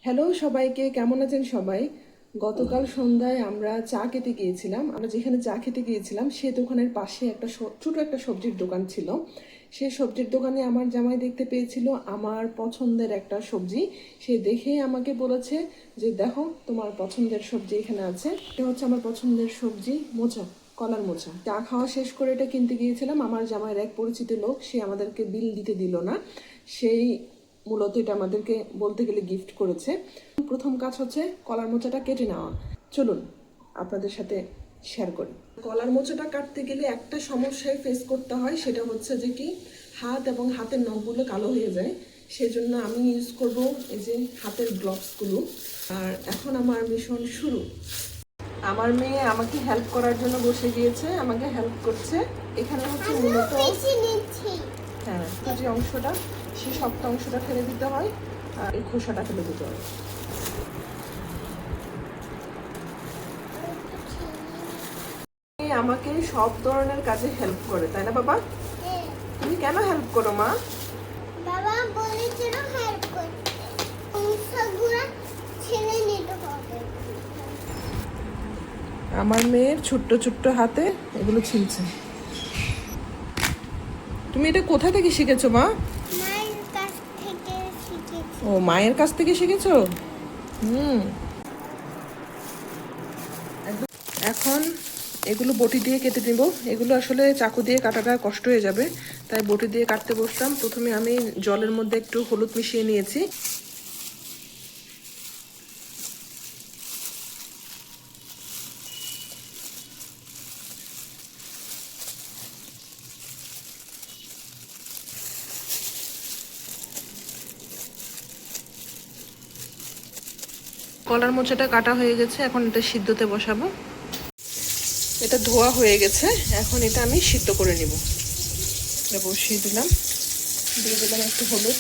Hello সবাইকে, কেমন আছেন সবাই? গতকাল সন্ধ্যায় আমরা চা খেতে গিয়েছিলাম। আমরা যেখানে চা খেতে গিয়েছিলাম সে দোকানের পাশে একটা ছোট একটা সবজির দোকান ছিল। সেই সবজির দোকানে আমার জামাই দেখতে পেয়েছিল আমার পছন্দের একটা সবজি। সে দেখেই আমাকে বলেছে যে দেখো, তোমার পছন্দের সবজি এখানে আছে। এটা হচ্ছে আমার পছন্দের সবজি, মোচা, কলার মোচা। চা খাওয়া শেষ করে এটা কিনতে গিয়েছিলাম। আমার জামাইয়ের এক পরিচিত লোক, সে আমাদেরকে বিল দিতে দিল না। সেই মূলত এটা আমাদেরকে বলতে গেলে গিফট করেছে। প্রথম কাজ হচ্ছে কলার মোচাটা কেটে নেওয়া। চলুন আপনাদের সাথে শেয়ার করি। কলার মোচাটা কাটতে গেলে একটা সমস্যায় ফেস করতে হয়, সেটা হচ্ছে যে কি হাত এবং হাতের নখগুলো কালো হয়ে যায়। সেজন্য আমি ইউজ করব এই যে হাতের গ্লোভসগুলো। আর এখন আমার মিশন শুরু। আমার মেয়ে আমাকে হেল্প করার জন্য বসে গিয়েছে, আমাকে হেল্প করছে। এখানে হচ্ছে মূলত হ্যাঁ, যে অংশটা, সেই শক্ত অংশটা ফেলে দিতে হয় আর এই খোসাটা ফেলে দিতে হয়। আমাকে সব ধরনের কাজে হেল্প করে, তাই না বাবা? তুমি কেন হেল্প করো মা? বাবা বলেছিল হেল্প করতে, অংশগুলো ছেড়ে নিতে হবে। আমার মেয়ের ছোট্ট ছোট্ট হাতে এগুলো ছিলছে। তুমি এটা কোথা থেকে শিখেছো মা? মায়ের কাছ থেকে শিখেছি। ও, মায়ের কাছ থেকে শিখেছো? এখন এগুলো বটি দিয়ে কেটে নিব। এগুলো আসলে চাকু দিয়ে কাটাটা কষ্ট হয়ে যাবে, তাই বটি দিয়ে কাটতে বসলাম। প্রথমে আমি জলের মধ্যে একটু হলুদ মিশিয়ে নিয়েছি। কলার মোচাটা কাটা হয়ে গেছে, এখন এটা সিদ্ধতে বসাবো। এটা ধোয়া হয়ে গেছে, এখন এটা আমি সিদ্ধ করে নিব। এটা বসিয়ে দিলাম, দিয়ে দিলাম একটু হলুদ।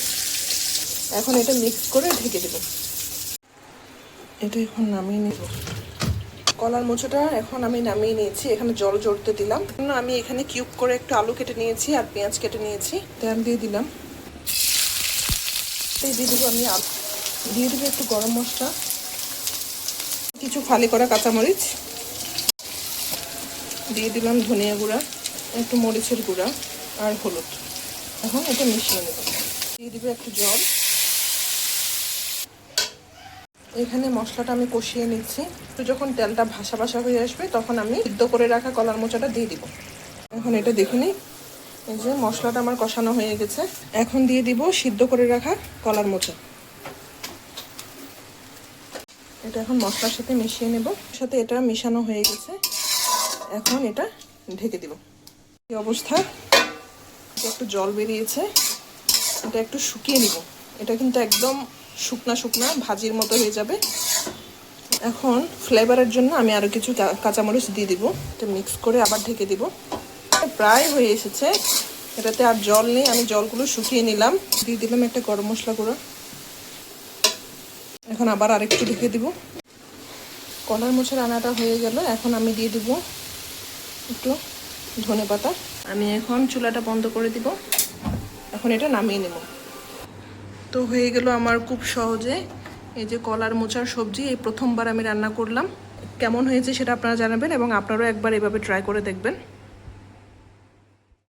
এখন এটা মিক্স করে ঢেকে দেব। এটা এখন নামিয়ে নেব। কলার মোচাটা এখন আমি নামিয়ে নিয়েছি, এখানে জল জড়তে দিলাম। আমি এখানে কিউব করে একটু আলু কেটে নিয়েছি আর পেঁয়াজ কেটে নিয়েছি, তেল দিয়ে দিলাম। দিয়ে দেবো আমি দিয়ে দেবো একটু গরম মশলা, কিছু ফালি করা কাঁচামরিচ, দিয়ে দিলাম ধনিয়া গুঁড়া, একটু মরিচের গুঁড়া আর হলুদ। এখন এটা মিশিয়ে নেব। দিয়ে দিব একটু জল। এখানে মশলাটা আমি কষিয়ে নিচ্ছি। তো যখন তেলটা ভাসা ভাসা হয়ে আসবে তখন আমি সিদ্ধ করে রাখা কলার মোচাটা দিয়ে দিব। এখন এটা দেখে নিই, এই যে মশলাটা আমার কষানো হয়ে গেছে। এখন দিয়ে দিব সিদ্ধ করে রাখা কলার মোচা। এটা এখন মশলার সাথে মিশিয়ে নেব। সাথে এটা মিশানো হয়ে গেছে, এখন এটা ঢেকে দিব। এই অবস্থা একটু জল বেরিয়েছে, এটা একটু শুকিয়ে নিব। এটা কিন্তু একদম শুকনা শুকনা ভাজির মতো হয়ে যাবে। এখন ফ্লেভারের জন্য আমি আরও কিছু কাঁচামরিচ দিয়ে দিব। এটা মিক্স করে আবার ঢেকে দিব। প্রায় হয়ে এসেছে, এটাতে আর জল নেই, আমি জলগুলো শুকিয়ে নিলাম। দিয়ে দিলাম একটা গরম মশলা গুঁড়ো। এখন আবার আরেকটু ঢেকে দিব। কলার মোচা রান্নাটা হয়ে গেল, এখন আমি দিয়ে দিব একটু ধনেপাতা। আমি এখন চুলাটা বন্ধ করে দিব। এখন এটা নামিয়ে নেব। তো হয়ে গেল আমার খুব সহজে এই যে কলার মোচার সবজি। এই প্রথমবার আমি রান্না করলাম। কেমন হয়েছে সেটা আপনারা জানাবেন এবং আপনারাও একবার এভাবে ট্রাই করে দেখবেন।